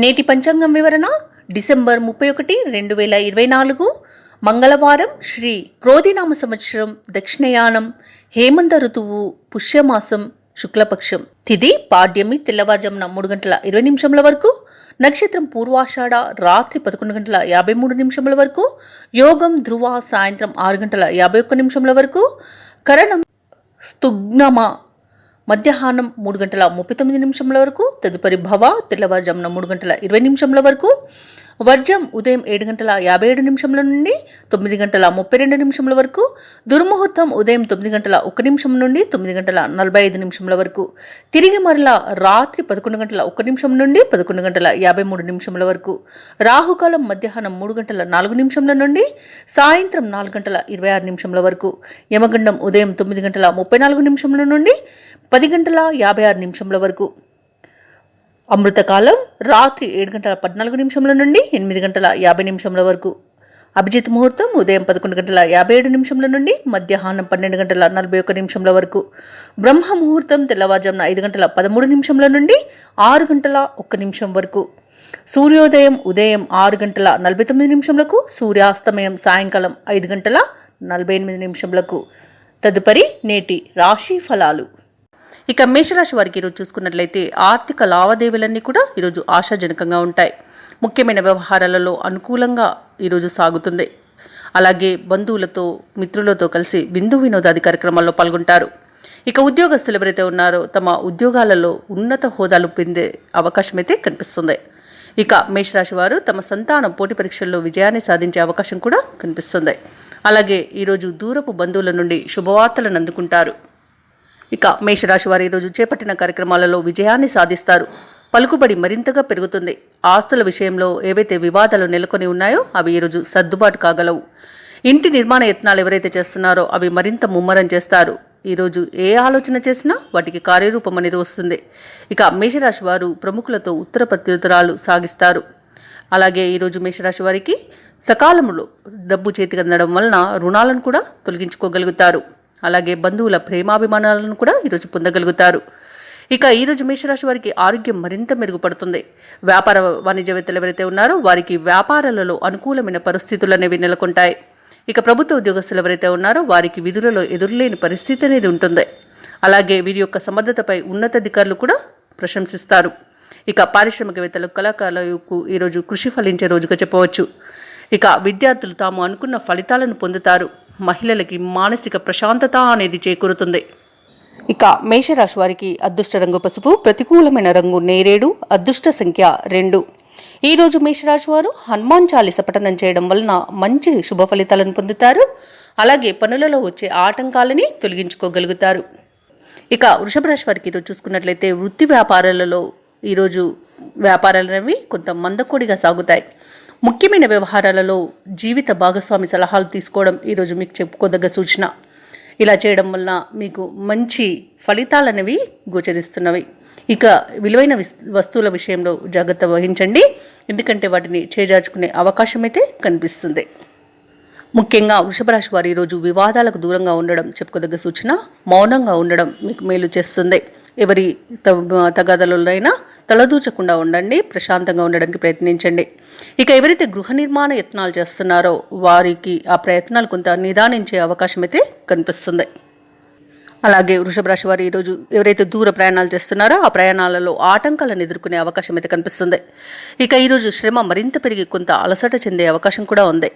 నేటి పంచాంగం వివరణ డిసెంబర్ 31, 2024 మంగళవారం. శ్రీ క్రోధినామ సంవత్సరం, దక్షిణయానం, హేమంత ఋతువు, పుష్యమాసం, శుక్లపక్షం. తిథి పాడ్యమి తెల్లవారుజామున 3 గంటల 20 నిమిషముల వరకు. నక్షత్రం పూర్వాషాఢ రాత్రి 11 గంటల 53 నిమిషముల వరకు. యోగం ధ్రువ సాయంత్రం 6 గంటల 51 నిమిషముల వరకు. కరణం స్తుగ్నమ మధ్యాహ్నం 3 గంటల 39 నిమిషముల వరకు. తదుపరి భవ తెల్లవారుజామున 3 గంటల 20 నిమిషముల వరకు. వర్జం ఉదయం 7 గంటల 57 నిమిషముల నుండి 9 గంటల 32 నిమిషముల వరకు. దుర్ముహూర్తం ఉదయం 9 గంటల 1 నిమిషం నుండి 9 గంటల 45 నిమిషముల వరకు. తిరిగి మరలా రాత్రి 11 గంటల 1 నిమిషం నుండి 11 గంటల 53 నిమిషముల వరకు. రాహుకాలం మధ్యాహ్నం 3 గంటల 4 నిమిషముల నుండి సాయంత్రం 4 గంటల 26 నిమిషముల వరకు. యమగండం ఉదయం 9 గంటల 34 నిమిషముల నుండి 10 గంటల 56 నిమిషముల వరకు. అమృతకాలం రాత్రి 7 గంటల 14 నిమిషముల నుండి 8 గంటల 50 నిమిషముల వరకు. అభిజిత్ ముహూర్తం ఉదయం 11 గంటల 57 నిమిషముల నుండి మధ్యాహ్నం 12 గంటల 41 నిమిషముల వరకు. బ్రహ్మ ముహూర్తం తెల్లవారుజామున 5 గంటల 13 నిమిషముల నుండి 6 గంటల 1 నిమిషం వరకు. సూర్యోదయం ఉదయం 6 గంటల 49 నిమిషములకు. సూర్యాస్తమయం సాయంకాలం 5 గంటల 48 నిమిషములకు. తదుపరి నేటి రాశి ఫలాలు. ఇక మేషరాశి వారికి ఈరోజు చూసుకున్నట్లయితే ఆర్థిక లావాదేవీలన్నీ కూడా ఈరోజు ఆశాజనకంగా ఉంటాయి. ముఖ్యమైన వ్యవహారాలలో అనుకూలంగా ఈరోజు సాగుతుంది. అలాగే బంధువులతో మిత్రులతో కలిసి విందు వినోదాది కార్యక్రమాల్లో పాల్గొంటారు. ఇక ఉద్యోగస్తులు ఎవరైతే ఉన్నారో తమ ఉద్యోగాలలో ఉన్నత హోదాలు పొందే అవకాశం అయితే కనిపిస్తుంది. ఇక మేషరాశి వారు తమ సంతానం పోటీ పరీక్షల్లో విజయాన్ని సాధించే అవకాశం కూడా కనిపిస్తుంది. అలాగే ఈరోజు దూరపు బంధువుల నుండి శుభవార్తలను అందుకుంటారు. ఇక మేషరాశి వారు ఈరోజు చేపట్టిన కార్యక్రమాలలో విజయాన్ని సాధిస్తారు. పలుకుబడి మరింతగా పెరుగుతుంది. ఆస్తుల విషయంలో ఏవైతే వివాదాలు నెలకొని ఉన్నాయో అవి ఈరోజు సర్దుబాటు కాగలవు. ఇంటి నిర్మాణ యత్నాలు ఎవరైతే చేస్తున్నారో అవి మరింత ముమ్మరం చేస్తారు. ఈరోజు ఏ ఆలోచన చేసినా వాటికి కార్యరూపం అనేది వస్తుంది. ఇక మేషరాశి వారు ప్రముఖులతో ఉత్తర ప్రత్యుత్తరాలు సాగిస్తారు. అలాగే ఈరోజు మేషరాశి వారికి సకాలంలో డబ్బు చేతికి అందడం వలన రుణాలను కూడా తొలగించుకోగలుగుతారు. అలాగే బంధువుల ప్రేమాభిమానాలను కూడా ఈరోజు పొందగలుగుతారు. ఇక ఈరోజు మేషరాశి వారికి ఆరోగ్యం మరింత మెరుగుపడుతుంది. వ్యాపార వాణిజ్యవేత్తలు ఎవరైతే ఉన్నారో వారికి వ్యాపారాలలో అనుకూలమైన పరిస్థితులు అనేవి నెలకొంటాయి. ఇక ప్రభుత్వ ఉద్యోగస్తులు ఎవరైతే ఉన్నారో వారికి విధులలో ఎదురులేని పరిస్థితి అనేది ఉంటుంది. అలాగే వీరి యొక్క సమర్థతపై ఉన్నతాధికారులు కూడా ప్రశంసిస్తారు. ఇక పారిశ్రామికవేత్తలకు కళాకారులకు ఈరోజు కృషి ఫలించే రోజుగా చెప్పవచ్చు. ఇక విద్యార్థులు తాము అనుకున్న ఫలితాలను పొందుతారు. మహిళలకి మానసిక ప్రశాంతత అనేది చేకూరుతుంది. ఇక మేషరాశి వారికి అదృష్ట రంగు పసుపు, ప్రతికూలమైన రంగు నేరేడు, అదృష్ట సంఖ్య 2. ఈరోజు మేషరాశి వారు హనుమాన్ చాలీస పఠనం చేయడం వలన మంచి శుభ ఫలితాలను పొందుతారు. అలాగే పనులలో వచ్చే ఆటంకాలని తొలగించుకోగలుగుతారు. ఇక వృషభ రాశి వారికి ఈరోజు చూసుకున్నట్లయితే వృత్తి వ్యాపారాలలో ఈరోజు వ్యాపారాలనేవి కొంత మందకోడిగా సాగుతాయి. ముఖ్యమైన వ్యవహారాలలో జీవిత భాగస్వామి సలహాలు తీసుకోవడం ఈరోజు మీకు చెప్పుకోదగ్గ సూచన. ఇలా చేయడం వలన మీకు మంచి ఫలితాలనేవి గోచరిస్తున్నవి. ఇక విలువైన వస్తువుల విషయంలో జాగ్రత్త వహించండి, ఎందుకంటే వాటిని చేజార్చుకునే అవకాశం అయితే కనిపిస్తుంది. ముఖ్యంగా వృషభ రాశి వారు ఈరోజు వివాదాలకు దూరంగా ఉండడం చెప్పుకోదగ్గ సూచన. మౌనంగా ఉండడం మీకు మేలు చేస్తుంది. ఎవరి తగాదలైనా తలదూచకుండా ఉండండి, ప్రశాంతంగా ఉండడానికి ప్రయత్నించండి. ఇక ఎవరైతే గృహ నిర్మాణ యత్నాలు చేస్తున్నారో వారికి ఆ ప్రయత్నాలు కొంత నిదానించే అవకాశం అయితే కనిపిస్తుంది. అలాగే వృషభ రాశి వారు ఈరోజు ఎవరైతే దూర ప్రయాణాలు చేస్తున్నారో ఆ ప్రయాణాలలో ఆటంకాలను ఎదుర్కొనే అవకాశం అయితే కనిపిస్తుంది. ఇక ఈరోజు శ్రమ మరింత పెరిగి కొంత అలసట చెందే అవకాశం కూడా ఉంది.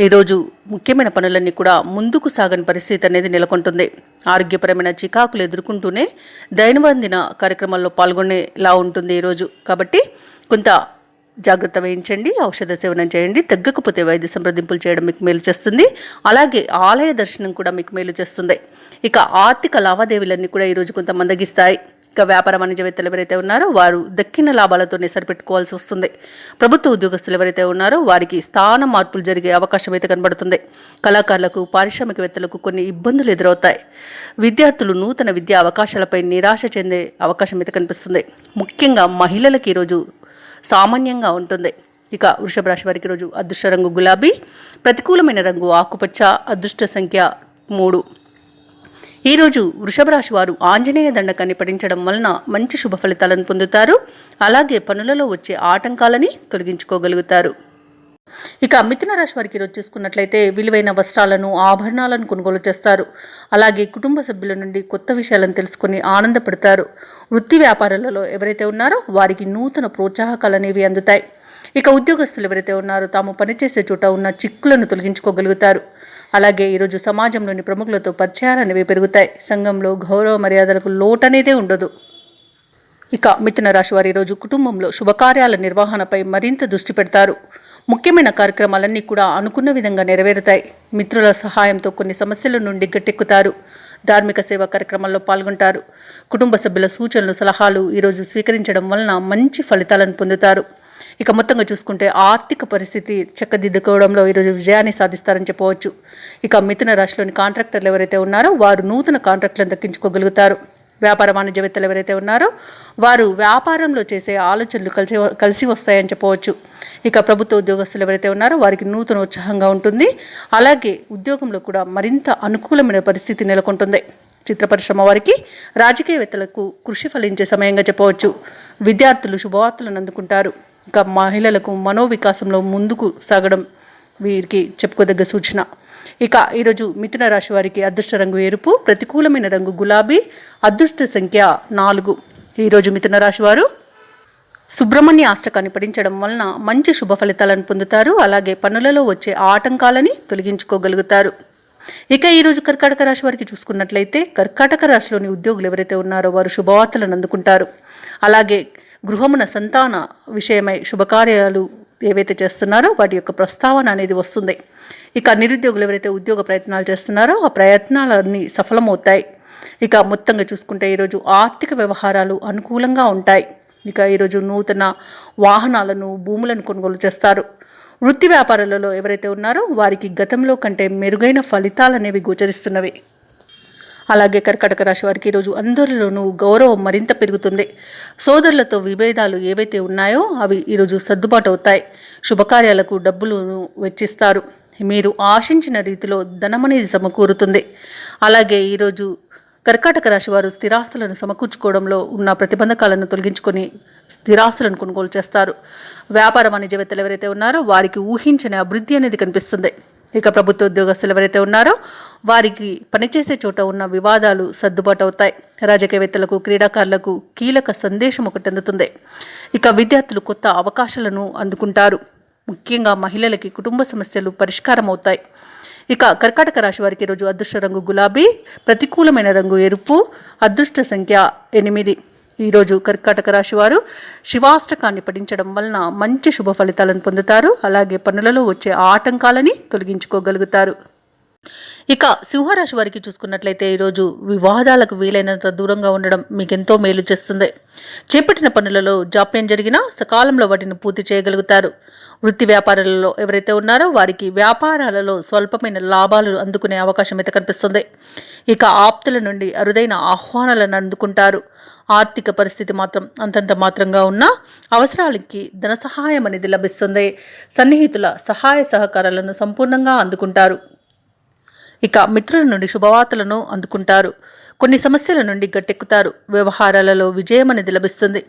ఈరోజు ముఖ్యమైన పనులన్నీ కూడా ముందుకు సాగని పరిస్థితి అనేది నెలకొంటుంది. ఆరోగ్యపరమైన చికాకులు ఎదుర్కొంటూనే దైనందిన కార్యక్రమాల్లో పాల్గొనేలా ఉంటుంది ఈరోజు. కాబట్టి కొంత జాగ్రత్త వహించండి, ఔషధ సేవనం చేయండి. తగ్గకపోతే వైద్య సంప్రదింపులు చేయడం మీకు మేలు చేస్తుంది. అలాగే ఆలయ దర్శనం కూడా మీకు మేలు చేస్తుంది. ఇక ఆర్థిక లావాదేవీలన్నీ కూడా ఈరోజు కొంత మందగిస్తాయి. ఇక వ్యాపార వాణిజ్యవేత్తలు ఎవరైతే ఉన్నారో వారు దక్కిన లాభాలతోనే సరిపెట్టుకోవాల్సి వస్తుంది. ప్రభుత్వ ఉద్యోగస్తులు ఎవరైతే ఉన్నారో వారికి స్థాన మార్పులు జరిగే అవకాశం అయితే కనబడుతుంది. కళాకారులకు, పారిశ్రామికవేత్తలకు కొన్ని ఇబ్బందులు ఎదురవుతాయి. విద్యార్థులు నూతన విద్యా అవకాశాలపై నిరాశ చెందే అవకాశం అయితే కనిపిస్తుంది. ముఖ్యంగా మహిళలకు ఈరోజు సామాన్యంగా ఉంటుంది. ఇక వృషభ రాశి వారికి రోజు అదృష్ట రంగు గులాబీ, ప్రతికూలమైన రంగు ఆకుపచ్చ, అదృష్ట సంఖ్య 3. ఈరోజు వృషభ రాశి వారు ఆంజనేయ దండకాన్ని పఠించడం వలన మంచి శుభ ఫలితాలను పొందుతారు. అలాగే పనులలో వచ్చే ఆటంకాలని తొలగించుకోగలుగుతారు. ఇక మిథున రాశి వారికి ఈరోజు చూసుకున్నట్లయితే విలువైన వస్త్రాలను, ఆభరణాలను కొనుగోలు చేస్తారు. అలాగే కుటుంబ సభ్యుల నుండి కొత్త విషయాలను తెలుసుకుని ఆనందపడతారు. వృత్తి వ్యాపారాలలో ఎవరైతే ఉన్నారో వారికి నూతన ప్రోత్సాహకాలు అనేవి అందుతాయి. ఇక ఉద్యోగస్తులు ఎవరైతే ఉన్నారో తాము పనిచేసే చోట ఉన్న చిక్కులను తొలగించుకోగలుగుతారు. అలాగే ఈరోజు సమాజంలోని ప్రముఖులతో పరిచయాలు అనేవి పెరుగుతాయి. సంఘంలో గౌరవ మర్యాదలకు లోటు అనేదే ఉండదు. ఇక మిథున రాశి వారి ఈరోజు కుటుంబంలో శుభకార్యాల నిర్వహణపై మరింత దృష్టి పెడతారు. ముఖ్యమైన కార్యక్రమాలన్నీ కూడా అనుకున్న విధంగా నెరవేరుతాయి. మిత్రుల సహాయంతో కొన్ని సమస్యల నుండి గట్టెక్కుతారు. ధార్మిక సేవా కార్యక్రమాల్లో పాల్గొంటారు. కుటుంబ సభ్యుల సూచనలు, సలహాలు ఈరోజు స్వీకరించడం వలన మంచి ఫలితాలను పొందుతారు. ఇక మొత్తంగా చూసుకుంటే ఆర్థిక పరిస్థితి చక్కదిద్దుకోవడంలో ఈరోజు విజయాన్ని సాధిస్తారని చెప్పవచ్చు. ఇక మిథున రాశిలోని కాంట్రాక్టర్లు ఎవరైతే ఉన్నారో వారు నూతన కాంట్రాక్టులను దక్కించుకోగలుగుతారు. వ్యాపార వాణిజ్యవేత్తలు ఎవరైతే ఉన్నారో వారు వ్యాపారంలో చేసే ఆలోచనలు కలిసి వస్తాయని చెప్పవచ్చు. ఇక ప్రభుత్వ ఉద్యోగస్తులు ఎవరైతే ఉన్నారో వారికి నూతన ఉత్సాహంగా ఉంటుంది. అలాగే ఉద్యోగంలో కూడా మరింత అనుకూలమైన పరిస్థితి నెలకొంటుంది. చిత్ర పరిశ్రమ వారికి, రాజకీయవేత్తలకు కృషి ఫలించే సమయంగా చెప్పవచ్చు. విద్యార్థులు శుభవార్తలను అందుకుంటారు. ఇక మహిళలకు మనోవికాసంలో ముందుకు సాగడం వీరికి చెప్పుకోదగ్గ సూచన. ఇక ఈరోజు మిథున రాశి వారికి అదృష్ట రంగు ఎరుపు, ప్రతికూలమైన రంగు గులాబీ, అదృష్ట సంఖ్య 4. ఈరోజు మిథున రాశి వారు సుబ్రహ్మణ్య అష్టకాన్ని పఠించడం వలన మంచి శుభ ఫలితాలను పొందుతారు. అలాగే పనులలో వచ్చే ఆటంకాలని తొలగించుకోగలుగుతారు. ఇక ఈరోజు కర్కాటక రాశి వారికి చూసుకున్నట్లయితే కర్కాటక రాశిలోని ఉద్యోగులు ఎవరైతే ఉన్నారో వారు శుభవార్తలను అందుకుంటారు. అలాగే గృహమున సంతాన విషయమై శుభకార్యాలు ఏవైతే చేస్తున్నారో వాటి యొక్క ప్రస్తావన అనేది వస్తుంది. ఇక నిరుద్యోగులు ఎవరైతే ఉద్యోగ ప్రయత్నాలు చేస్తున్నారో ఆ ప్రయత్నాలన్నీ సఫలమవుతాయి. ఇక మొత్తంగా చూసుకుంటే ఈరోజు ఆర్థిక వ్యవహారాలు అనుకూలంగా ఉంటాయి. ఇక ఈరోజు నూతన వాహనాలను, భూములను కొనుగోలు చేస్తారు. వృత్తి వ్యాపారాలలో ఎవరైతే ఉన్నారో వారికి గతంలో కంటే మెరుగైన ఫలితాలు అనేవి గోచరిస్తున్నవి. అలాగే కర్కాటక రాశి వారికి ఈరోజు అందరిలోనూ గౌరవం మరింత పెరుగుతుంది. సోదరులతో విభేదాలు ఏవైతే ఉన్నాయో అవి ఈరోజు సర్దుబాటు అవుతాయి. శుభకార్యాలకు డబ్బులను వెచ్చిస్తారు. మీరు ఆశించిన రీతిలో ధనమనేది సమకూరుతుంది. అలాగే ఈరోజు కర్కాటక రాశి వారు స్థిరాస్తులను సమకూర్చుకోవడంలో ఉన్న ప్రతిబంధకాలను తొలగించుకొని స్థిరాస్తులను కొనుగోలు చేస్తారు. వ్యాపార వాణిజ్యవేత్తలు ఎవరైతే ఉన్నారో వారికి ఊహించని అభివృద్ధి అనేది కనిపిస్తుంది. ఇక ప్రభుత్వ ఉద్యోగస్తులు ఎవరైతే ఉన్నారో వారికి పనిచేసే చోట ఉన్న వివాదాలు సర్దుబాటు అవుతాయి. రాజకీయవేత్తలకు, క్రీడాకారులకు కీలక సందేశం ఒకటి అందుతుంది. ఇక విద్యార్థులు కొత్త అవకాశాలను అందుకుంటారు. ముఖ్యంగా మహిళలకి కుటుంబ సమస్యలు పరిష్కారం అవుతాయి. ఇక కర్కాటక రాశి వారికి ఈరోజు అదృష్ట రంగు గులాబీ, ప్రతికూలమైన రంగు ఎరుపు, అదృష్ట సంఖ్య 8. ఈరోజు కర్కాటక రాశి వారు శివాష్టకాన్ని పఠించడం వలన మంచి శుభ ఫలితాలను పొందుతారు. అలాగే పనులలో వచ్చే ఆటంకాలని తొలగించుకోగలుగుతారు. ఇక సింహరాశి వారికి చూసుకున్నట్లయితే ఈరోజు వివాదాలకు వీలైనంత దూరంగా ఉండడం మీకెంతో మేలు చేస్తుంది. చేపట్టిన పనులలో జాప్యం జరిగినా సకాలంలో వాటిని పూర్తి చేయగలుగుతారు. వృత్తి వ్యాపారాలలో ఎవరైతే ఉన్నారో వారికి వ్యాపారాలలో స్వల్పమైన లాభాలు అందుకునే అవకాశం అయితే కనిపిస్తుంది. ఇక ఆప్తుల నుండి అరుదైన ఆహ్వానాలను అందుకుంటారు. ఆర్థిక పరిస్థితి మాత్రం అంతంత మాత్రంగా ఉన్నా అవసరాలకి ధన సహాయం అనేది లభిస్తుంది. సన్నిహితుల సహాయ సహకారాలను సంపూర్ణంగా అందుకుంటారు. ఇక మిత్రుల నుండి శుభవార్తలను అందుకుంటారు. కొన్ని సమస్యల నుండి గట్టెక్కుతారు. వ్యవహారాలలో విజయం అనేది లభిస్తుంది.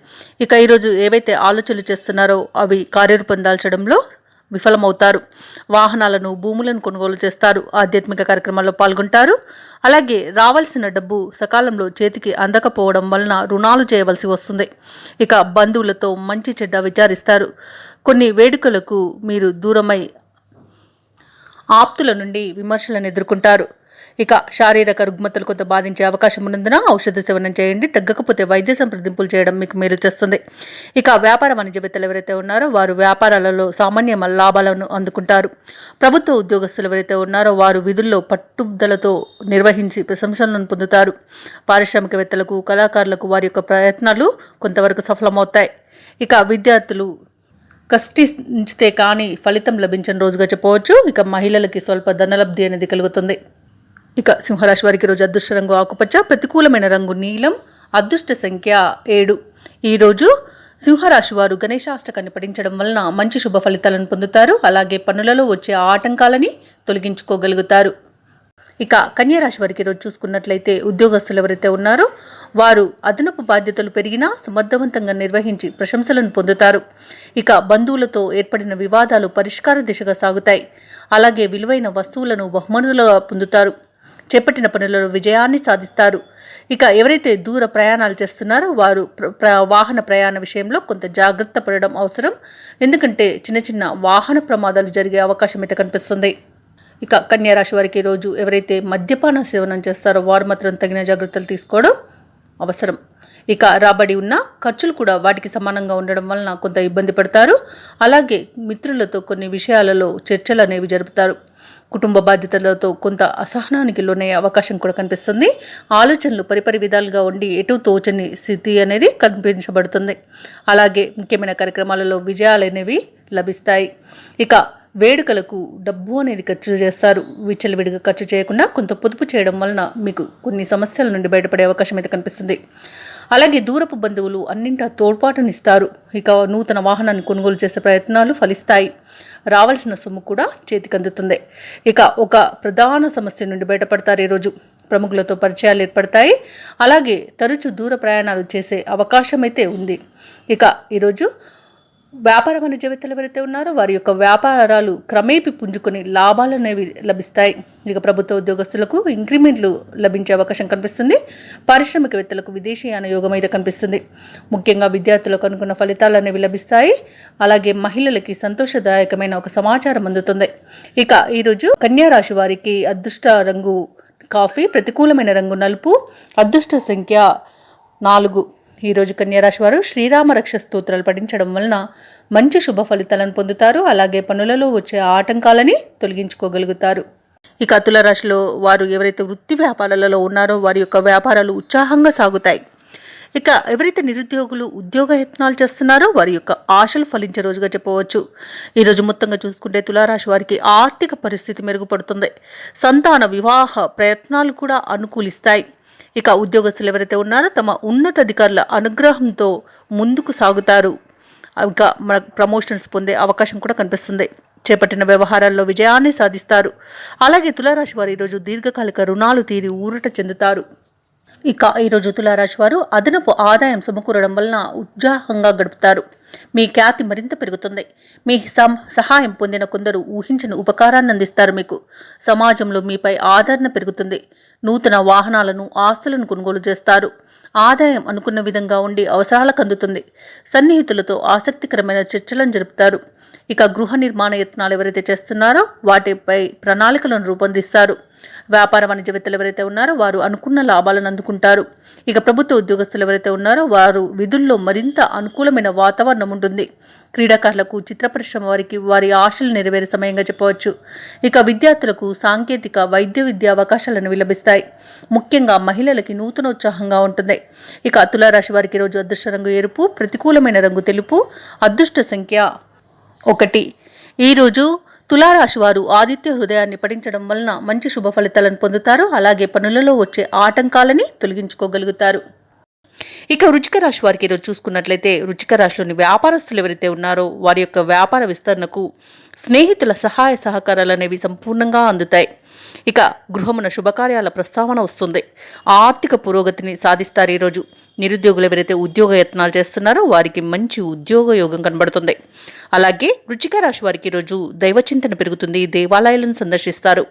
ఇక ఈరోజు ఏవైతే ఆలోచనలు చేస్తున్నారో అవి కార్యరూపం దాల్చడంలో విఫలమవుతారు. వాహనాలను, భూములను కొనుగోలు చేస్తారు. ఆధ్యాత్మిక కార్యక్రమాల్లో పాల్గొంటారు. అలాగే రావాల్సిన డబ్బు సకాలంలో చేతికి అందకపోవడం వలన రుణాలు చేయవలసి వస్తుంది. ఇక బంధువులతో మంచి చెడ్డ విచారిస్తారు. కొన్ని వేడుకలకు మీరు దూరమై ఆప్తుల నుండి విమర్శలను ఎదుర్కొంటారు. ఇక శారీరక రుగ్మతలు కొంత బాధించే అవకాశం ఉన్నందున ఔషధ సేవనం చేయండి. తగ్గకపోతే వైద్య సంప్రదింపులు చేయడం మీకు మేలు చేస్తుంది. ఇక వ్యాపార వాణిజ్యవేత్తలు ఎవరైతే ఉన్నారో వారు వ్యాపారాలలో సామాన్య లాభాలను అందుకుంటారు. ప్రభుత్వ ఉద్యోగస్తులు ఎవరైతే ఉన్నారో వారు విధుల్లో పట్టుదలతో నిర్వహించి ప్రశంసలను పొందుతారు. పారిశ్రామికవేత్తలకు, కళాకారులకు వారి యొక్క ప్రయత్నాలు కొంతవరకు సఫలమవుతాయి. ఇక విద్యార్థులు కష్టించితే కానీ ఫలితం లభించని రోజుగా చెప్పవచ్చు. ఇక మహిళలకి స్వల్ప ధనలబ్ధి అనేది కలుగుతుంది. ఇక సింహరాశి వారికి రోజు అదృష్ట రంగు ఆకుపచ్చ, ప్రతికూలమైన రంగు నీలం, అదృష్ట సంఖ్య 7. ఈరోజు సింహరాశి వారు గణేశాష్టకాన్ని పఠించడం వలన మంచి శుభ ఫలితాలను పొందుతారు. అలాగే పనులలో వచ్చే ఆటంకాలని తొలగించుకోగలుగుతారు. ఇక కన్యా రాశి వారికి ఈరోజు చూసుకున్నట్లయితే ఉద్యోగస్తులు ఎవరైతే ఉన్నారో వారు అదనపు బాధ్యతలు పెరిగినా సమర్థవంతంగా నిర్వహించి ప్రశంసలను పొందుతారు. ఇక బంధువులతో ఏర్పడిన వివాదాలు పరిష్కార దిశగా సాగుతాయి. అలాగే విలువైన వస్తువులను బహుమతులుగా పొందుతారు. చేపట్టిన పనులలో విజయాన్ని సాధిస్తారు. ఇక ఎవరైతే దూర ప్రయాణాలు చేస్తున్నారో వారు వాహన ప్రయాణ విషయంలో కొంత జాగ్రత్త పడడం అవసరం. ఎందుకంటే చిన్న చిన్న వాహన ప్రమాదాలు జరిగే అవకాశం అయితే కనిపిస్తుంది. ఇక కన్యా రాశి వారికి ఈరోజు ఎవరైతే మద్యపాన సేవనం చేస్తారో వారు మాత్రం తగిన జాగ్రత్తలు తీసుకోవడం అవసరం. ఇక రాబడి ఉన్న ఖర్చులు కూడా వాటికి సమానంగా ఉండడం వలన కొంత ఇబ్బంది పడతారు. అలాగే మిత్రులతో కొన్ని విషయాలలో చర్చలు అనేవి జరుపుతారు. కుటుంబ బాధ్యతలతో కొంత అసహనానికి లోనయ్యే అవకాశం కూడా కనిపిస్తుంది. ఆలోచనలు పరిపరి విధాలుగా ఉండి ఎటు తోచని స్థితి అనేది కనిపించబడుతుంది. అలాగే ముఖ్యమైన కార్యక్రమాలలో విజయాలు అనేవి లభిస్తాయి. ఇక వేడుకలకు డబ్బు అనేది ఖర్చు చేస్తారు. విచ్చలవిడిగా ఖర్చు చేయకుండా కొంత పొదుపు చేయడం వలన మీకు కొన్ని సమస్యల నుండి బయటపడే అవకాశం అయితే కనిపిస్తుంది. అలాగే దూరపు బంధువులు అన్నింటా తోడ్పాటునిస్తారు. ఇక నూతన వాహనాన్ని కొనుగోలు చేసే ప్రయత్నాలు ఫలిస్తాయి. రావాల్సిన సొమ్ము కూడా చేతికి అందుతుంది. ఇక ఒక ప్రధాన సమస్య నుండి బయటపడతారు. ఈరోజు ప్రముఖులతో పరిచయాలు ఏర్పడతాయి. అలాగే తరచూ దూర ప్రయాణాలు చేసే అవకాశం అయితే ఉంది. ఇక ఈరోజు వ్యాపార వాణిజ్యవేత్తలు ఎవరైతే ఉన్నారో వారి యొక్క వ్యాపారాలు క్రమేపీ పుంజుకొని లాభాలు అనేవి లభిస్తాయి. ఇక ప్రభుత్వ ఉద్యోగస్తులకు ఇంక్రిమెంట్లు లభించే అవకాశం కనిపిస్తుంది. పారిశ్రామికవేత్తలకు విదేశీయాన యోగం అయితే కనిపిస్తుంది. ముఖ్యంగా విద్యార్థులకు అనుకున్న ఫలితాలు అనేవి లభిస్తాయి. అలాగే మహిళలకి సంతోషదాయకమైన ఒక సమాచారం అందుతుంది. ఇక ఈరోజు కన్యా రాశి వారికి అదృష్ట రంగు కాఫీ, ప్రతికూలమైన రంగు నలుపు, అదృష్ట సంఖ్య 4. ఈరోజు కన్యారాశి వారు శ్రీరామ రక్ష స్తోత్రాలు పఠించడం వలన మంచి శుభ ఫలితాలను పొందుతారు. అలాగే పనులలో వచ్చే ఆటంకాలని తొలగించుకోగలుగుతారు. ఇక తులారాశిలో వారు ఎవరైతే వృత్తి వ్యాపారాలలో ఉన్నారో వారి యొక్క వ్యాపారాలు ఉత్సాహంగా సాగుతాయి. ఇక ఎవరైతే నిరుద్యోగులు ఉద్యోగ యత్నాలు చేస్తున్నారో వారి యొక్క ఆశలు ఫలించే రోజుగా చెప్పవచ్చు. ఈరోజు మొత్తంగా చూసుకుంటే తులారాశి వారికి ఆర్థిక పరిస్థితి మెరుగుపడుతుంది. సంతాన వివాహ ప్రయత్నాలు కూడా అనుకూలిస్తాయి. ఇక ఉద్యోగస్తులు ఎవరైతే ఉన్నారో తమ ఉన్నతాధికారుల అనుగ్రహంతో ముందుకు సాగుతారు. ఇక ప్రమోషన్స్ పొందే అవకాశం కూడా కనిపిస్తుంది. చేపట్టిన వ్యవహారాల్లో విజయాన్ని సాధిస్తారు. అలాగే తులారాశి వారు ఈరోజు దీర్ఘకాలిక రుణాలు తీరి ఊరట చెందుతారు. ఇక ఈరోజు తులారాశి వారు అదనపు ఆదాయం సమకూరడం వలన ఉత్సాహంగా గడుపుతారు. మీ ఖ్యాతి మరింత పెరుగుతుంది. మీ సహాయం పొందిన కొందరు ఊహించని ఉపకారాన్ని అందిస్తారు. మీకు సమాజంలో మీపై ఆదరణ పెరుగుతుంది. నూతన వాహనాలను, ఆస్తులను కొనుగోలు చేస్తారు. ఆదాయం అనుకున్న విధంగా ఉండి అవసరాలకు అందుతుంది. సన్నిహితులతో ఆసక్తికరమైన చర్చలను జరుపుతారు. ఇక గృహ నిర్మాణ యత్నాలు ఎవరైతే చేస్తున్నారో వాటిపై ప్రణాళికలను రూపొందిస్తారు. వ్యాపార వాణిజ్యవేత్తలు ఎవరైతే ఉన్నారో వారు అనుకున్న లాభాలను అందుకుంటారు. ఇక ప్రభుత్వ ఉద్యోగస్తులు ఎవరైతే ఉన్నారో వారు విధుల్లో మరింత అనుకూలమైన వాతావరణం ఉంటుంది. క్రీడాకారులకు, చిత్ర పరిశ్రమ వారికి వారి ఆశలు నెరవేరే సమయంగా చెప్పవచ్చు. ఇక విద్యార్థులకు సాంకేతిక, వైద్య విద్య అవకాశాలను లభిస్తాయి. ముఖ్యంగా మహిళలకి నూతనోత్సాహంగా ఉంటుంది. ఇక తులారాశి వారికి రోజు అదృష్ట రంగు ఎరుపు, ప్రతికూలమైన రంగు తెలుపు, అదృష్ట సంఖ్య 1. ఈరోజు తులారాశి వారు ఆదిత్య హృదయాన్ని పఠించడం వలన మంచి శుభ ఫలితాలను పొందుతారు. అలాగే పనులలో వచ్చే ఆటంకాలని తొలగించుకోగలుగుతారు. ఇక వృశ్చిక రాశి వారికి ఈరోజు చూసుకున్నట్లయితే వృశ్చిక రాశిలోని వ్యాపారస్తులు ఎవరైతే ఉన్నారో వారి యొక్క వ్యాపార విస్తరణకు స్నేహితుల సహాయ సహకారాలు అనేవి సంపూర్ణంగా అందుతాయి. ఇక గృహమున శుభకార్యాల ప్రస్తావన వస్తుంది. ఆర్థిక పురోగతిని సాధిస్తారు. ఈరోజు నిరుద్యోగులు ఎవరైతే ఉద్యోగ యత్నాలు చేస్తున్నారో వారికి మంచి ఉద్యోగ యోగం కనబడుతుంది. అలాగే వృశ్చిక రాశి వారికి ఈరోజు దైవచింతన పెరుగుతుంది. దేవాలయాలను సందర్శిస్తారు.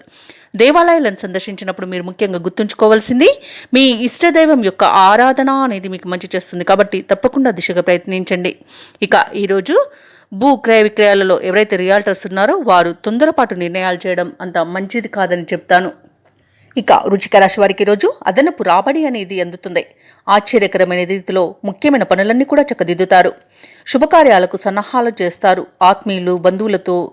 దేవాలయాలను సందర్శించినప్పుడు మీరు ముఖ్యంగా గుర్తుంచుకోవాల్సింది మీ ఇష్టదైవం యొక్క ఆరాధన అనేది మీకు మంచి చేస్తుంది. కాబట్టి తప్పకుండా దిశగా ప్రయత్నించండి. ఇక ఈరోజు భూ క్రయ విక్రయాలలో ఎవరైతే రియాల్టర్స్ ఉన్నారో వారు తొందరపాటు నిర్ణయాలు చేయడం అంత మంచిది కాదని చెప్తాను. ఇక వృశ్చిక రాశి వారికి రోజు అదనపు రాబడి అనేది అందుతుంది. ఆశ్చర్యకరమైన రీతిలో ముఖ్యమైన పనులన్నీ కూడా చక్కదిద్దుతారు. శుభకార్యాలకు సన్నాహాలు చేస్తారు. ఆత్మీయులు, బంధువులతో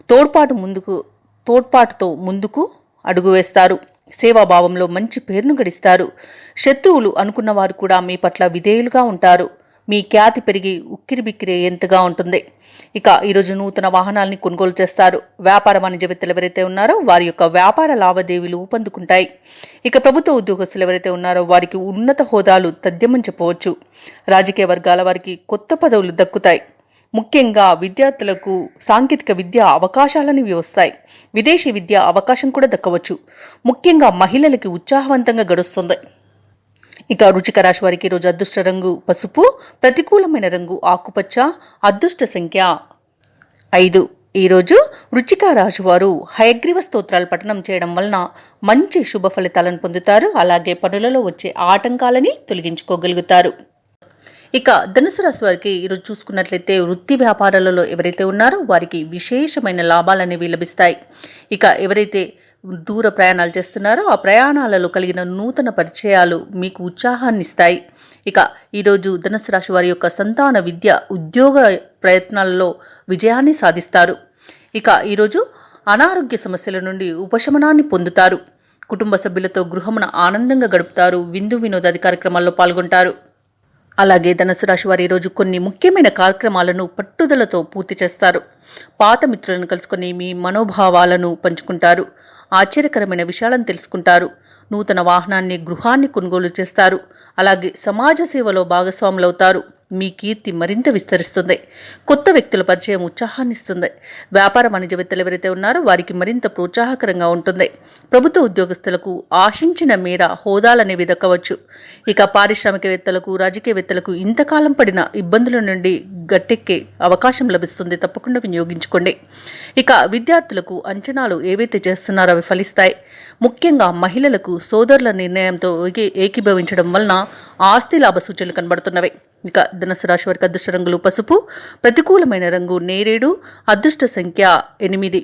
తోడ్పాటుతో ముందుకు అడుగు వేస్తారు. సేవాభావంలో మంచి పేరును గడిస్తారు. శత్రువులు అనుకున్న వారు కూడా మీ పట్ల విధేయులుగా ఉంటారు. మీ ఖ్యాతి పెరిగి ఉక్కిరిబిక్కిరి ఎంతగా ఉంటుంది. ఇక ఈరోజు నూతన వాహనాల్ని కొనుగోలు చేస్తారు. వ్యాపార వాణిజ్యవేత్తలు ఎవరైతే ఉన్నారో వారి యొక్క వ్యాపార లావాదేవీలు ఊపందుకుంటాయి. ఇక ప్రభుత్వ ఉద్యోగస్తులు ఎవరైతే ఉన్నారో వారికి ఉన్నత హోదాలు తథ్యమని చెప్పవచ్చు. రాజకీయ వర్గాల వారికి కొత్త పదవులు దక్కుతాయి. ముఖ్యంగా విద్యార్థులకు సాంకేతిక విద్య అవకాశాలనేవి వస్తాయి. విదేశీ విద్య అవకాశం కూడా దక్కవచ్చు. ముఖ్యంగా మహిళలకి ఉత్సాహవంతంగా గడుస్తుంది. ఇక వృశ్చిక రాశి వారికి ఈరోజు అదృష్ట రంగు పసుపు, ప్రతికూలమైన రంగు ఆకుపచ్చ, అదృష్ట సంఖ్య 5. ఈరోజు వృశ్చిక రాశి వారు హయగ్రీవ స్తోత్రాలు పఠనం చేయడం వలన మంచి శుభ ఫలితాలను పొందుతారు. అలాగే పనులలో వచ్చే ఆటంకాలని తొలగించుకోగలుగుతారు. ఇక ధనుసు రాశి వారికి ఈరోజు చూసుకున్నట్లయితే వృత్తి వ్యాపారాలలో ఎవరైతే ఉన్నారో వారికి విశేషమైన లాభాలు అనేవి లభిస్తాయి. ఇక ఎవరైతే దూర ప్రయాణాలు చేస్తున్నారో ఆ ప్రయాణాలలో కలిగిన నూతన పరిచయాలు మీకు ఉత్సాహాన్ని ఇస్తాయి. ఇక ఈరోజు ధనుసు రాశి వారి యొక్క సంతాన విద్య, ఉద్యోగ ప్రయత్నాలలో విజయాన్ని సాధిస్తారు. ఇక ఈరోజు అనారోగ్య సమస్యల నుండి ఉపశమనాన్ని పొందుతారు. కుటుంబ సభ్యులతో గృహమున ఆనందంగా గడుపుతారు. విందు వినోదాది కార్యక్రమాల్లో పాల్గొంటారు. అలాగే ధనుసు రాశి వారు ఈరోజు కొన్ని ముఖ్యమైన కార్యక్రమాలను పట్టుదలతో పూర్తి చేస్తారు. పాత మిత్రులను కలుసుకొని మీ మనోభావాలను పంచుకుంటారు. ఆశ్చర్యకరమైన విషయాలను తెలుసుకుంటారు. నూతన వాహనాన్ని, గృహాన్ని కొనుగోలు చేస్తారు. అలాగే సమాజ సేవలో భాగస్వాములవుతారు. మీ కీర్తి మరింత విస్తరిస్తుంది. కొత్త వ్యక్తుల పరిచయం ఉత్సాహాన్ని ఇస్తుంది. వ్యాపార వాణిజ్యవేత్తలు ఎవరైతే ఉన్నారో వారికి మరింత ప్రోత్సాహకరంగా ఉంటుంది. ప్రభుత్వ ఉద్యోగస్తులకు ఆశించిన మేర హోదాలనేవి దక్కవచ్చు. ఇక పారిశ్రామికవేత్తలకు, రాజకీయవేత్తలకు ఇంతకాలం పడిన ఇబ్బందుల నుండి గట్టెక్కే అవకాశం లభిస్తుంది. తప్పకుండా వినియోగించుకోండి. ఇక విద్యార్థులకు అంచనాలు ఏవైతే చేస్తున్నారో అవి ఫలిస్తాయి. ముఖ్యంగా మహిళలకు సోదరుల నిర్ణయంతో ఏకీభవించడం వలన ఆస్తి లాభ సూచనలు కనబడుతున్నవి. ఇక ధనుసు రాశి వారికి అదృష్ట రంగులు పసుపు, ప్రతికూలమైన రంగు నేరేడు, అదృష్ట సంఖ్య 8.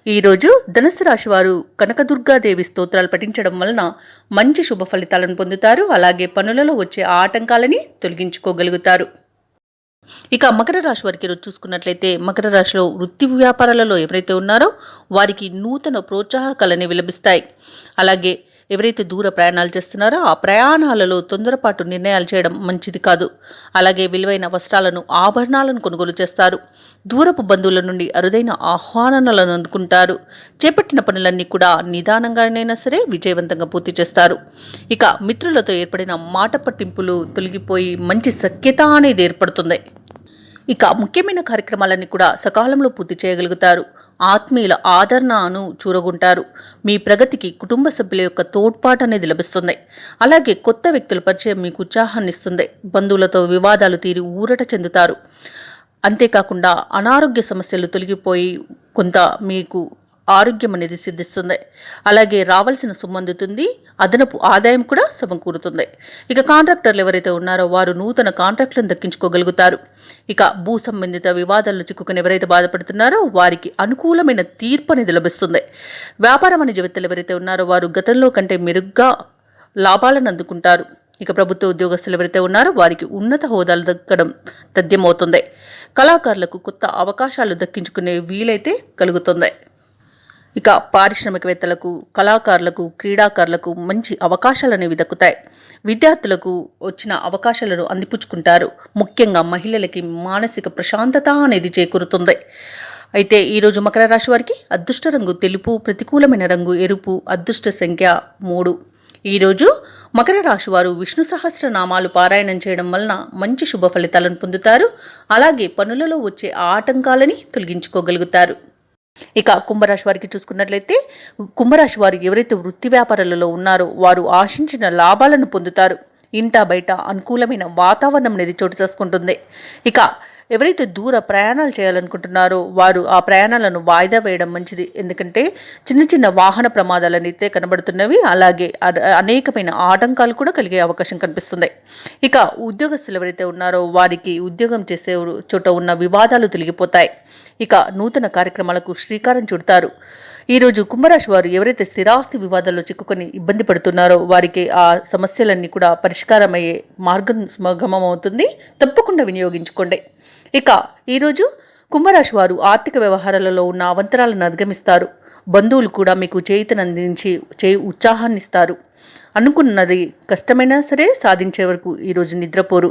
ఈరోజు ధనుసు రాశి వారు కనకదుర్గాదేవి స్తోత్రాలు పఠించడం వలన మంచి శుభ ఫలితాలను పొందుతారు. అలాగే పనులలో వచ్చే ఆటంకాలని తొలగించుకోగలుగుతారు. ఇక మకర రాశి వారికి ఈరోజు చూసుకున్నట్లయితే మకర రాశిలో వృత్తి వ్యాపారాలలో ఎవరైతే ఉన్నారో వారికి నూతన ప్రోత్సాహకాలనేవి లభిస్తాయి. అలాగే ఎవరైతే దూర ప్రయాణాలు చేస్తున్నారో ఆ ప్రయాణాలలో తొందరపాటు నిర్ణయాలు చేయడం మంచిది కాదు. అలాగే విలువైన వస్త్రాలను, ఆభరణాలను కొనుగోలు చేస్తారు. దూరపు బంధువుల నుండి అరుదైన ఆహ్వానాలను అందుకుంటారు. చేపట్టిన పనులన్నీ కూడా నిదానంగానైనా సరే విజయవంతంగా పూర్తి చేస్తారు. ఇక మిత్రులతో ఏర్పడిన మాట పట్టింపులు తొలగిపోయి మంచి సఖ్యత అనేది ఏర్పడుతుంది. ఇక ముఖ్యమైన కార్యక్రమాలన్నీ కూడా సకాలంలో పూర్తి చేయగలుగుతారు. ఆత్మీయుల ఆదరణను చూరగొంటారు. మీ ప్రగతికి కుటుంబ సభ్యుల యొక్క తోడ్పాటు అనేది లభిస్తుంది. అలాగే కొత్త వ్యక్తుల పరిచయం మీకు ఉత్సాహాన్ని ఇస్తుంది. బంధువులతో వివాదాలు తీరి ఊరట చెందుతారు. అంతేకాకుండా అనారోగ్య సమస్యలు తొలగిపోయి కొంత మీకు ఆరోగ్యం అనేది సిద్ధిస్తుంది. అలాగే రావాల్సిన సొమ్ము అందుతుంది. అదనపు ఆదాయం కూడా సమకూరుతుంది. ఇక కాంట్రాక్టర్లు ఎవరైతే ఉన్నారో వారు నూతన కాంట్రాక్టులను దక్కించుకోగలుగుతారు. ఇక భూ సంబంధిత వివాదాల్లో చిక్కుకుని ఎవరైతే బాధపడుతున్నారో వారికి అనుకూలమైన తీర్పు అనేది లభిస్తుంది. వ్యాపార వాణిజ్యవేత్తలు ఎవరైతే ఉన్నారో వారు గతంలో కంటే మెరుగ్గా లాభాలను అందుకుంటారు. ఇక ప్రభుత్వ ఉద్యోగస్తులు ఎవరైతే ఉన్నారో వారికి ఉన్నత హోదాలు దక్కడం తథ్యమవుతుంది. కళాకారులకు కొత్త అవకాశాలు దక్కించుకునే వీలైతే కలుగుతుంది. ఇక పారిశ్రామికవేత్తలకు, కళాకారులకు, క్రీడాకారులకు మంచి అవకాశాలు అనేవి దక్కుతాయి. విద్యార్థులకు వచ్చిన అవకాశాలను అందిపుచ్చుకుంటారు. ముఖ్యంగా మహిళలకి మానసిక ప్రశాంతత అనేది చేకూరుతుంది. అయితే ఈరోజు మకర రాశి వారికి అదృష్ట రంగు తెలుపు, ప్రతికూలమైన రంగు ఎరుపు, అదృష్ట సంఖ్య 3. ఈరోజు మకర రాశి వారు విష్ణు సహస్రనామాలు పారాయణం చేయడం వలన మంచి శుభ ఫలితాలను పొందుతారు. అలాగే పనులలో వచ్చే ఆటంకాలని తొలగించుకోగలుగుతారు. ఇక కుంభరాశి వారికి చూసుకున్నట్లయితే కుంభరాశి వారు ఎవరైతే వృత్తి వ్యాపారాలలో ఉన్నారో వారు ఆశించిన లాభాలను పొందుతారు. ఇంటా బయట అనుకూలమైన వాతావరణం అనేది చోటు చేసుకుంటుంది. ఇక ఎవరైతే దూర ప్రయాణాలు చేయాలనుకుంటున్నారో వారు ఆ ప్రయాణాలను వాయిదా వేయడం మంచిది. ఎందుకంటే చిన్న చిన్న వాహన ప్రమాదాలు అయితే కనబడుతున్నవి. అలాగే అనేకమైన ఆటంకాలు కూడా కలిగే అవకాశం కనిపిస్తుంది. ఇక ఉద్యోగస్తులు ఎవరైతే ఉన్నారో వారికి ఉద్యోగం చేసే చోట ఉన్న వివాదాలు తొలగిపోతాయి. ఇక నూతన కార్యక్రమాలకు శ్రీకారం చుడతారు. ఈరోజు కుంభరాశి వారు ఎవరైతే స్థిరాస్తి వివాదాల్లో చిక్కుకొని ఇబ్బంది పడుతున్నారో వారికి ఆ సమస్యలన్నీ కూడా పరిష్కారమయ్యే మార్గం సుగమమవుతుంది. తప్పకుండా వినియోగించుకోండి. ఇక ఈరోజు కుంభరాశి వారు ఆర్థిక వ్యవహారాలలో ఉన్న అవంతరాలను అధిగమిస్తారు. బంధువులు కూడా మీకు చేయుతనందించి ఉత్సాహాన్ని ఇస్తారు. అనుకున్నది కష్టమైనా సరే సాధించే వరకు ఈరోజు నిద్రపోరు.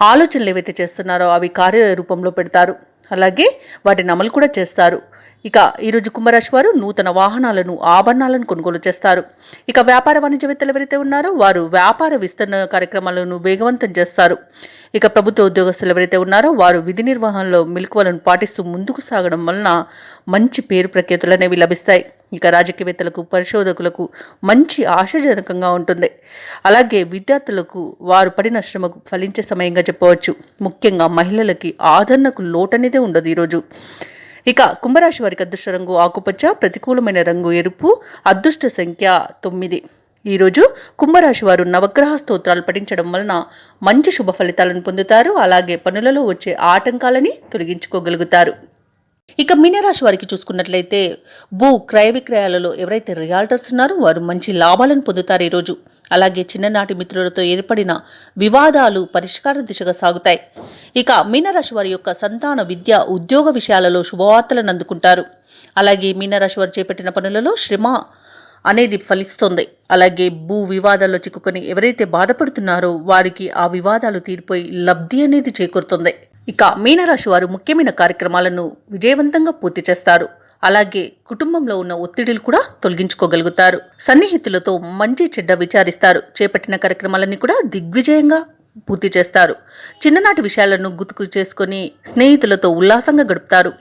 ఆలోచనలు ఏవైతే చేస్తున్నారో అవి కార్యరూపంలో పెడతారు. అలాగే వాటిని అమలు కూడా చేస్తారు. ఇక ఈరోజు కుంభరాశి వారు నూతన వాహనాలను, ఆభరణాలను కొనుగోలు చేస్తారు. ఇక వ్యాపార వాణిజ్యవేత్తలు ఎవరైతే ఉన్నారో వారు వ్యాపార విస్తరణ కార్యక్రమాలను వేగవంతం చేస్తారు. ఇక ప్రభుత్వ ఉద్యోగస్తులు ఎవరైతే ఉన్నారో వారు విధి నిర్వహణలో మెలకువలను పాటిస్తూ ముందుకు సాగడం వలన మంచి పేరు ప్రఖ్యాతులు అనేవి లభిస్తాయి. ఇక రాజకీయవేత్తలకు, పరిశోధకులకు మంచి ఆశాజనకంగా ఉంటుంది. అలాగే విద్యార్థులకు వారు పడిన శ్రమకు ఫలించే సమయంగా చెప్పవచ్చు. ముఖ్యంగా మహిళలకి ఆదరణకు లోటనేదే ఉండదు ఈరోజు. ఇక కుంభరాశి వారికి అదృష్ట రంగు ఆకుపచ్చ, ప్రతికూలమైన రంగు ఎరుపు, అదృష్ట సంఖ్య 9. ఈరోజు కుంభరాశి వారు నవగ్రహ స్తోత్రాలు పఠించడం వలన మంచి శుభ ఫలితాలను పొందుతారు. అలాగే పనులలో వచ్చే ఆటంకాలని తొలగించుకోగలుగుతారు. ఇక మీనరాశి వారికి చూసుకున్నట్లయితే భూ క్రయ విక్రయాలలో ఎవరైతే రియాల్టర్స్ ఉన్నారో వారు మంచి లాభాలను పొందుతారు ఈరోజు. అలాగే చిన్ననాటి మిత్రులతో ఏర్పడిన వివాదాలు పరిష్కార దిశగా సాగుతాయి. ఇక మీనరాశి వారి యొక్క సంతాన, విద్య, ఉద్యోగ విషయాలలో శుభవార్తలను అందుకుంటారు. అలాగే మీనరాశి వారు చేపట్టిన పనులలో శ్రమ అనేది ఫలిస్తుంది. అలాగే భూ వివాదాల్లో చిక్కుకొని ఎవరైతే బాధపడుతున్నారో వారికి ఆ వివాదాలు తీరిపోయి లబ్ధి అనేది చేకూరుతుంది. ఇక మీనరాశి వారు ముఖ్యమైన కార్యక్రమాలను విజయవంతంగా పూర్తి చేస్తారు. అలాగే కుటుంబంలో ఉన్న ఒత్తిడిలు కూడా తొలగించుకోగలుగుతారు. సన్నిహితులతో మంచి చెడ్డ విచారిస్తారు. చేపట్టిన కార్యక్రమాలన్నీ కూడా దిగ్విజయంగా పూర్తి చేస్తారు. చిన్ననాటి విషయాలను గుర్తుకు చేసుకుని స్నేహితులతో ఉల్లాసంగా గడుపుతారు.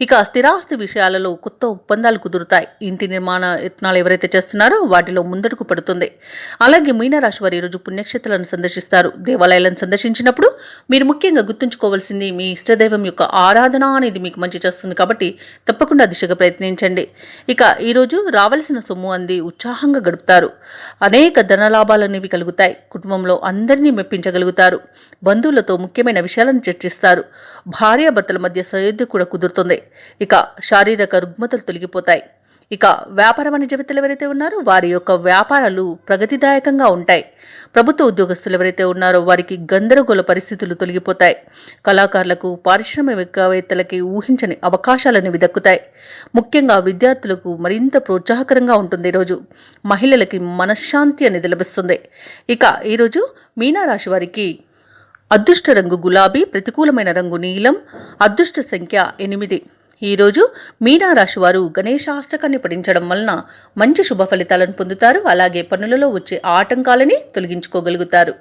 ఇక స్థిరాస్తి విషయాలలో కొత్త ఒప్పందాలు కుదురుతాయి. ఇంటి నిర్మాణ యత్నాలు ఎవరైతే చేస్తున్నారో వాటిలో ముందడుగు పడుతుంది. అలాగే మీనరాశి వారు ఈరోజు పుణ్యక్షేత్రాలను సందర్శిస్తారు. దేవాలయాలను సందర్శించినప్పుడు మీరు ముఖ్యంగా గుర్తుంచుకోవాల్సింది మీ ఇష్టదైవం యొక్క ఆరాధన అనేది మీకు మంచి చేస్తుంది. కాబట్టి తప్పకుండా దిశగా ప్రయత్నించండి. ఇక ఈరోజు రావలసిన సొమ్ము అంది ఉత్సాహంగా గడుపుతారు. అనేక ధనలాభాలనేవి కలుగుతాయి. కుటుంబంలో అందరినీ మెప్పించగలుగుతారు. బంధువులతో ముఖ్యమైన విషయాలను చర్చిస్తారు. భార్యాభర్తల మధ్య సయోధ్య కూడా కుదురుతుంది. ఇక శారీరక రుగ్మతలు తొలగిపోతాయి. ఇక వ్యాపార వాణిజ్యవేత్తలు ఎవరైతే ఉన్నారో వారి యొక్క వ్యాపారాలు ప్రగతిదాయకంగా ఉంటాయి. ప్రభుత్వ ఉద్యోగస్తులు ఎవరైతే ఉన్నారో వారికి గందరగోళ పరిస్థితులు తొలగిపోతాయి. కళాకారులకు, పారిశ్రామికవేత్తలకి ఊహించని అవకాశాలనేవి దక్కుతాయి. ముఖ్యంగా విద్యార్థులకు మరింత ప్రోత్సాహకరంగా ఉంటుంది ఈరోజు. మహిళలకి మనశ్శాంతి అనేది లభిస్తుంది. ఇక ఈరోజు మీనరాశి వారికి అదృష్ట రంగు గులాబీ, ప్రతికూలమైన రంగు నీలం, అదృష్ట సంఖ్య 8. ఈరోజు మీనరాశి వారు గణేశాష్టకాన్ని పఠించడం వలన మంచి శుభ ఫలితాలను పొందుతారు. అలాగే పనులలో వచ్చే ఆటంకాలని తొలగించుకోగలుగుతారు.